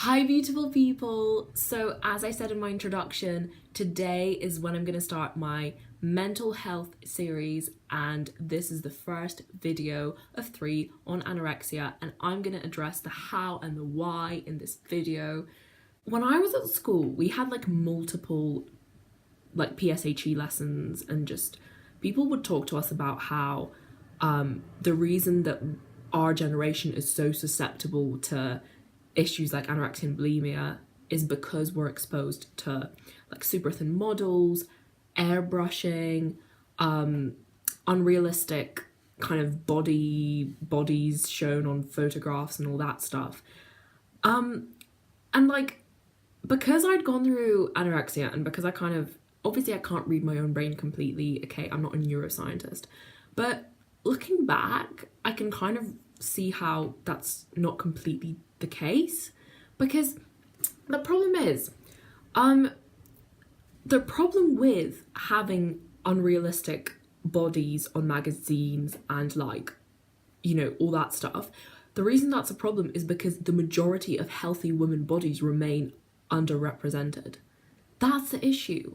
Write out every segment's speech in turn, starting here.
Hi beautiful people! So as I said in my introduction, today is when I'm going to start my mental health series, and this is the first video of 3 on anorexia, and I'm going to address the how and the why in this video. When I was at school, we had multiple PSHE lessons, and just people would talk to us about how the reason that our generation is so susceptible to issues like anorexia and bulimia is because we're exposed to super thin models, airbrushing, unrealistic kind of bodies shown on photographs and all that stuff. And because I'd gone through anorexia, and because I kind of obviously I can't read my own brain completely, okay, I'm not a neuroscientist, but looking back, I can kind of see how that's not completely the case, because the problem is, the problem with having unrealistic bodies on magazines and all that stuff, the reason that's a problem is because the majority of healthy women bodies remain underrepresented. That's the issue.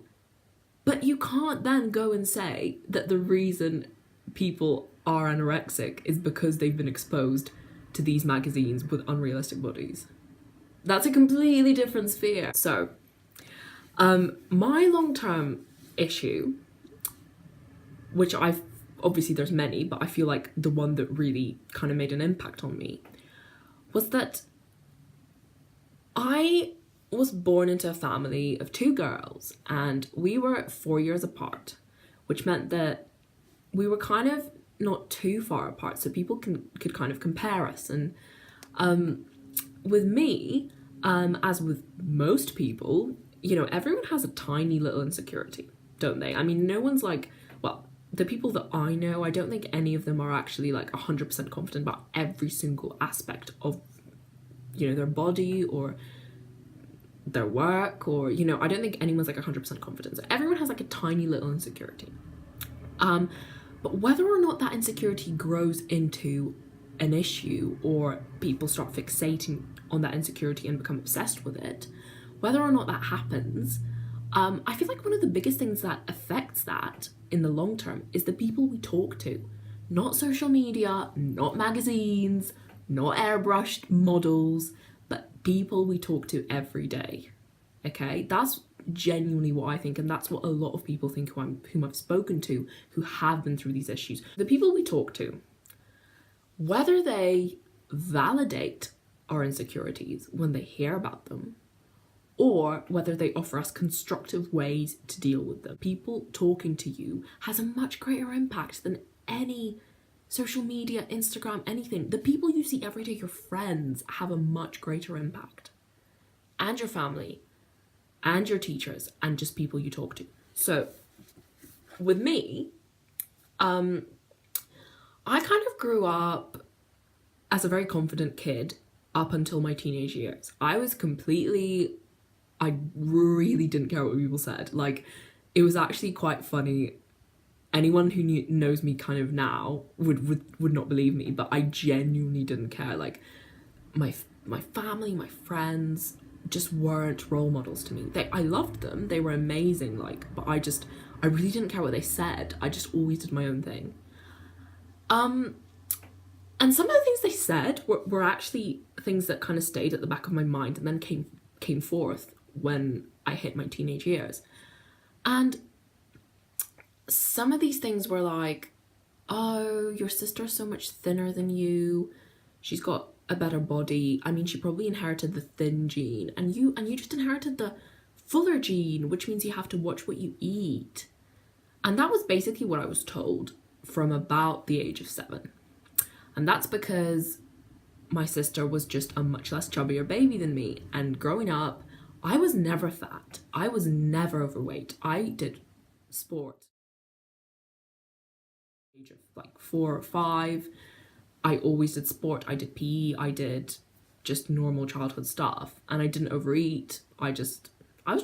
But you can't then go and say that the reason people are anorexic is because they've been exposed to these magazines with unrealistic bodies. That's a completely different sphere. So, my long-term issue, which obviously there's many, but I feel like the one that really kind of made an impact on me, was that I was born into a family of 2 girls, and we were 4 years apart, which meant that we were kind of not too far apart, so people could kind of compare us. And with me, as with most people, everyone has a tiny little insecurity, don't they? I mean, no one's the people that I know, I don't think any of them are actually 100% confident about every single aspect of their body or their work, or I don't think anyone's 100% confident. So everyone has a tiny little insecurity. But whether or not that insecurity grows into an issue, or people start fixating on that insecurity and become obsessed with it, whether or not that happens, I feel like one of the biggest things that affects that in the long term is the people we talk to. Not social media, not magazines, not airbrushed models, but people we talk to every day. Okay, that's genuinely what I think, and that's what a lot of people think whom I've spoken to who have been through these issues. The people we talk to, whether they validate our insecurities when they hear about them, or whether they offer us constructive ways to deal with them, people talking to you has a much greater impact than any social media, Instagram, anything. The people you see every day, your friends, have a much greater impact, and your family, and your teachers, and just people you talk to. So with me, I kind of grew up as a very confident kid up until my teenage years. I really didn't care what people said. It was actually quite funny. Anyone who knows me kind of now would not believe me, but I genuinely didn't care. My family, my friends just weren't role models to me. I loved them, they were amazing, but I really didn't care what they said. I just always did my own thing. And some of the things they said were actually things that kind of stayed at the back of my mind and then came forth when I hit my teenage years. And some of these things were like, oh, your sister's so much thinner than you, she's got a better body. I mean, she probably inherited the thin gene, and you just inherited the fuller gene, which means you have to watch what you eat. And that was basically what I was told from about the age of 7. And that's because my sister was just a much less chubbier baby than me, and growing up, I was never fat. I was never overweight. I did sport age of 4 or 5. I always did sport. I did PE. I did just normal childhood stuff, and I didn't overeat. I was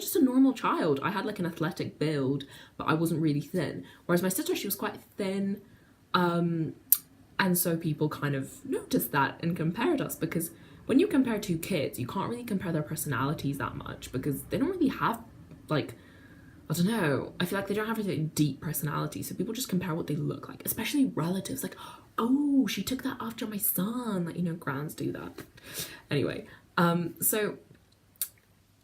just a normal child. I had an athletic build, but I wasn't really thin. Whereas my sister, she was quite thin, and so people kind of noticed that and compared us, because when you compare two kids, you can't really compare their personalities that much because they don't really have, like, I don't know, I feel like they don't have a deep personality, so people just compare what they look like, especially relatives, like, oh, she took that after my son, like, you know, grands do that. Anyway, so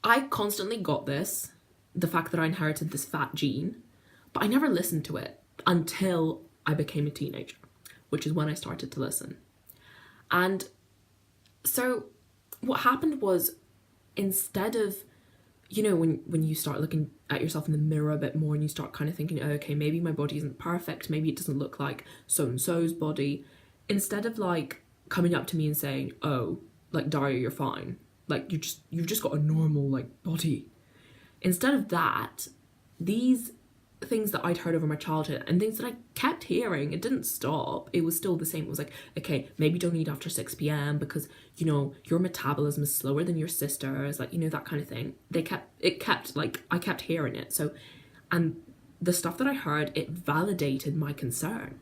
I constantly got this, the fact that I inherited this fat gene, but I never listened to it until I became a teenager, which is when I started to listen. And so what happened was, instead of, you know, when you start looking at yourself in the mirror a bit more and you start kind of thinking, oh, okay, maybe my body isn't perfect, maybe it doesn't look like so-and-so's body, instead of like coming up to me and saying, oh, like, Daria, you're fine, like, you've just got a normal, like, body. Instead of that, these things that I'd heard over my childhood and things that I kept hearing, it didn't stop. It was still the same. It was like, okay, maybe don't eat after 6 p.m. because, you know, your metabolism is slower than your sister's, like, you know, that kind of thing. I kept hearing it. So, and the stuff that I heard, it validated my concern.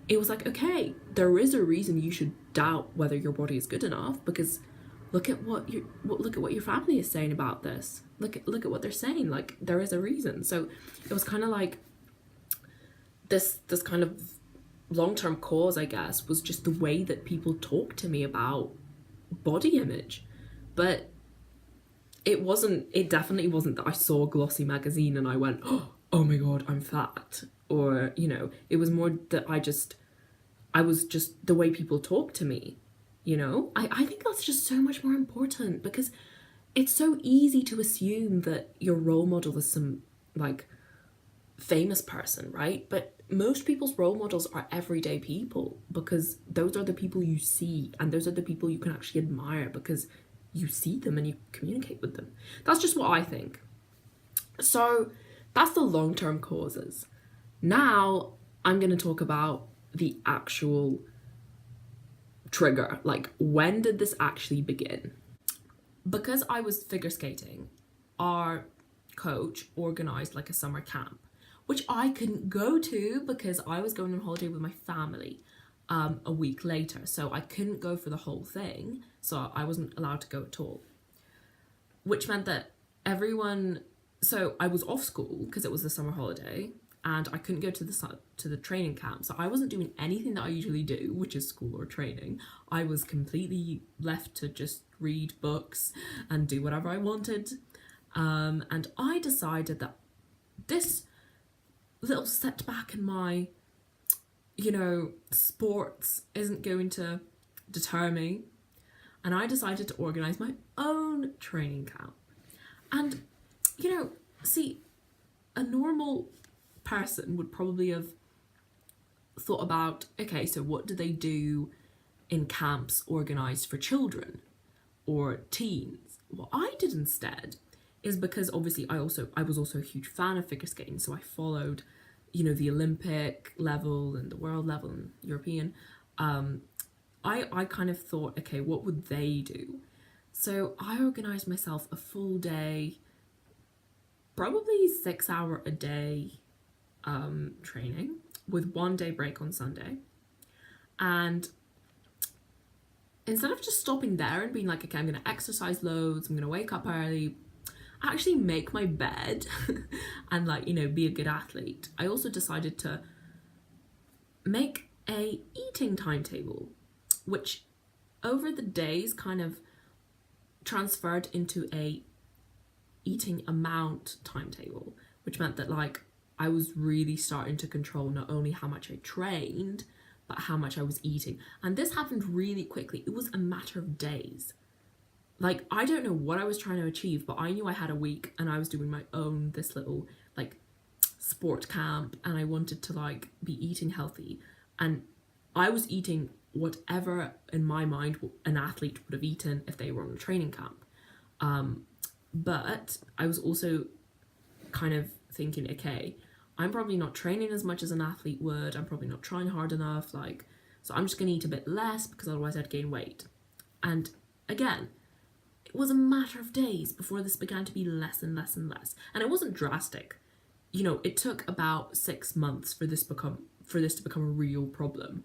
It was like, okay, there is a reason you should doubt whether your body is good enough, because look at what your family is saying about this. Look at what they're saying. Like, there is a reason. So it was kind of like this kind of long-term cause, I guess, was just the way that people talk to me about body image. But it definitely wasn't that I saw a glossy magazine and I went, oh my god, I'm fat. Or, you know, it was more that I was just the way people talk to me. You know, I think that's just so much more important, because it's so easy to assume that your role model is some, like, famous person, right? But most people's role models are everyday people, because those are the people you see, and those are the people you can actually admire because you see them and you communicate with them. That's just what I think. So that's the long-term causes. Now I'm going to talk about the actual trigger, like, when did this actually begin? Because I was figure skating, our coach organized like a summer camp, which I couldn't go to because I was going on holiday with my family a week later, so I couldn't go for the whole thing, so I wasn't allowed to go at all, which meant that so I was off school because it was the summer holiday, and I couldn't go to the training camp. So I wasn't doing anything that I usually do, which is school or training. I was completely left to just read books and do whatever I wanted. And I decided that this little setback in my, you know, sports isn't going to deter me. And I decided to organise my own training camp. And, you know, see, a normal person would probably have thought about, okay, so what do they do in camps organised for children or teens? What I did instead is, because obviously I was also a huge fan of figure skating, so I followed, you know, the Olympic level and the world level and European. I kind of thought, okay, what would they do? So I organised myself a full day, probably 6 hour a day training with 1 day break on Sunday. And instead of just stopping there and being like, okay, I'm going to exercise loads, I'm going to wake up early, actually make my bed and, like, you know, be a good athlete, I also decided to make a eating timetable, which over the days kind of transferred into a eating amount timetable, which meant that, like, I was really starting to control not only how much I trained, but how much I was eating. And this happened really quickly. It was a matter of days. Like, I don't know what I was trying to achieve, but I knew I had a week and I was doing my own, this little, like, sport camp, and I wanted to, like, be eating healthy. And I was eating whatever, in my mind, an athlete would have eaten if they were on a training camp. But I was also kind of thinking, okay, I'm probably not training as much as an athlete would. I'm probably not trying hard enough. Like, so I'm just going to eat a bit less because otherwise I'd gain weight. And again, it was a matter of days before this began to be less and less and less. And it wasn't drastic. You know, it took about 6 months for this to become a real problem.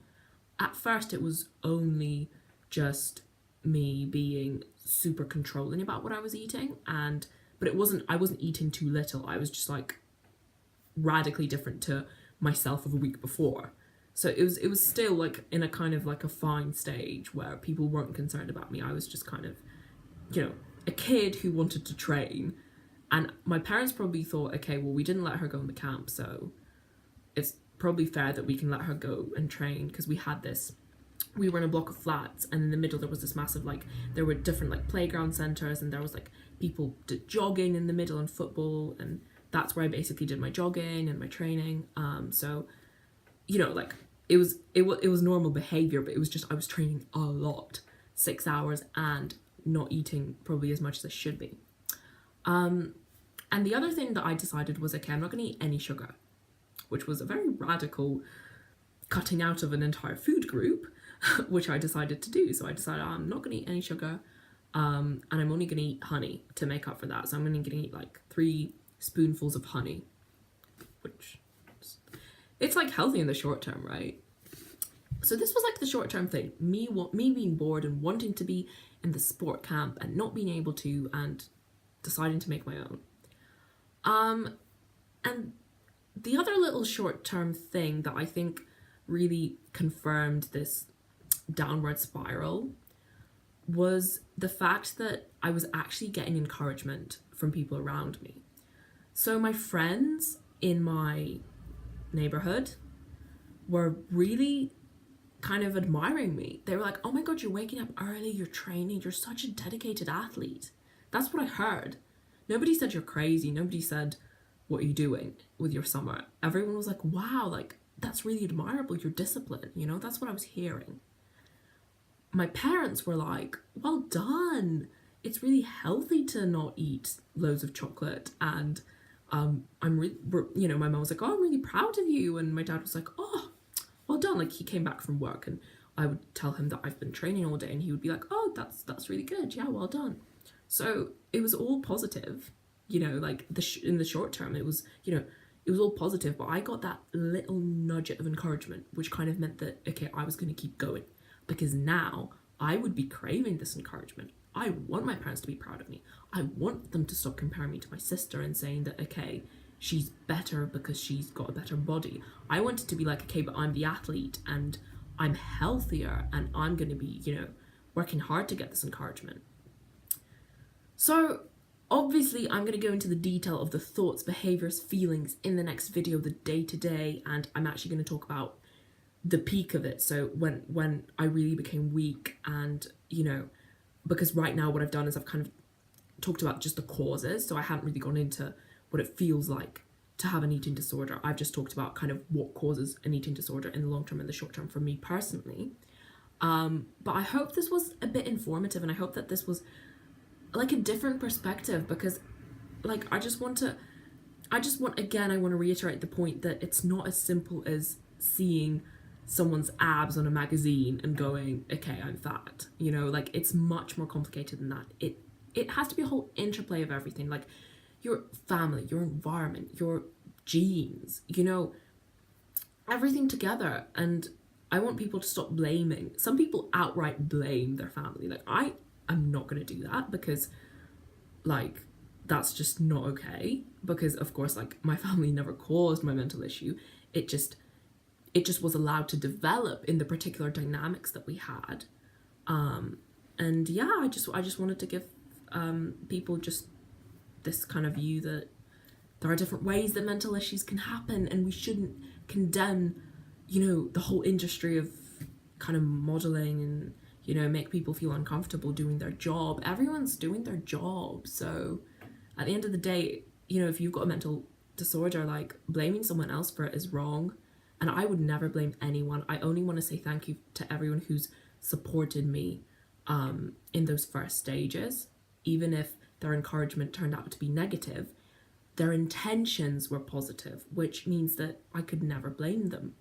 At first, it was only just me being super controlling about what I was eating, but I wasn't eating too little. I was just like radically different to myself of a week before. So it was still like in a kind of like a fine stage where people weren't concerned about me. I was just kind of, a kid who wanted to train. And my parents probably thought, okay, well, we didn't let her go in the camp, so it's probably fair that we can let her go and train, because we were in a block of flats, and in the middle there was this massive, like, there were different like playground centres, and there was like people jogging in the middle and football, and that's where I basically did my jogging and my training. So, like it was normal behaviour, but it was just I was training a lot, 6 hours, and not eating probably as much as I should be. And the other thing that I decided was, okay, I'm not going to eat any sugar, which was a very radical cutting out of an entire food group, which I decided to do. So I decided I'm not going to eat any sugar, and I'm only going to eat honey to make up for that. So I'm only going to eat like 3 spoonfuls of honey, which it's like healthy in the short term, right? So this was like the short term thing, me being bored and wanting to be in the sport camp and not being able to, and deciding to make my own. And the other little short term thing that I think really confirmed this downward spiral was the fact that I was actually getting encouragement from people around me. So my friends in my neighborhood were really kind of admiring me. They were like, oh my God, you're waking up early, you're training, you're such a dedicated athlete. That's what I heard. Nobody said you're crazy. Nobody said, what are you doing with your summer? Everyone was like, wow, like, that's really admirable, your discipline. That's what I was hearing. My parents were like, well done. It's really healthy to not eat loads of chocolate. And my mom was like, oh, I'm really proud of you. And my dad was like, oh, well done. Like, he came back from work and I would tell him that I've been training all day, and he would be like, oh, that's really good. Yeah, well done. So it was all positive, like in the short term, it was all positive, but I got that little nugget of encouragement, which kind of meant that, okay, I was going to keep going, because now I would be craving this encouragement. I want my parents to be proud of me. I want them to stop comparing me to my sister and saying that, okay, she's better because she's got a better body. I want it to be like, okay, but I'm the athlete and I'm healthier and I'm going to be, working hard to get this encouragement. So obviously I'm going to go into the detail of the thoughts, behaviors, feelings in the next video, the day-to-day, and I'm actually going to talk about the peak of it. So when I really became weak, and because right now what I've done is I've kind of talked about just the causes, so I haven't really gone into what it feels like to have an eating disorder. I've just talked about kind of what causes an eating disorder in the long term and the short term for me personally. But I hope this was a bit informative, and I hope that this was like a different perspective, because like I want to reiterate the point that it's not as simple as seeing someone's abs on a magazine and going, okay, I'm fat. Like, it's much more complicated than that. It has to be a whole interplay of everything, like your family, your environment, your genes, everything together. And I want people to stop blaming. Some people outright blame their family. Like, I'm not going to do that, because like that's just not okay, because of course, like, my family never caused my mental issue. It just was allowed to develop in the particular dynamics that we had. And yeah, I just wanted to give people just this kind of view that there are different ways that mental issues can happen, and we shouldn't condemn the whole industry of kind of modeling and make people feel uncomfortable doing their job. Everyone's doing their job. So at the end of the day, if you've got a mental disorder, like, blaming someone else for it is wrong. And I would never blame anyone. I only want to say thank you to everyone who's supported me in those first stages. Even if their encouragement turned out to be negative, their intentions were positive, which means that I could never blame them.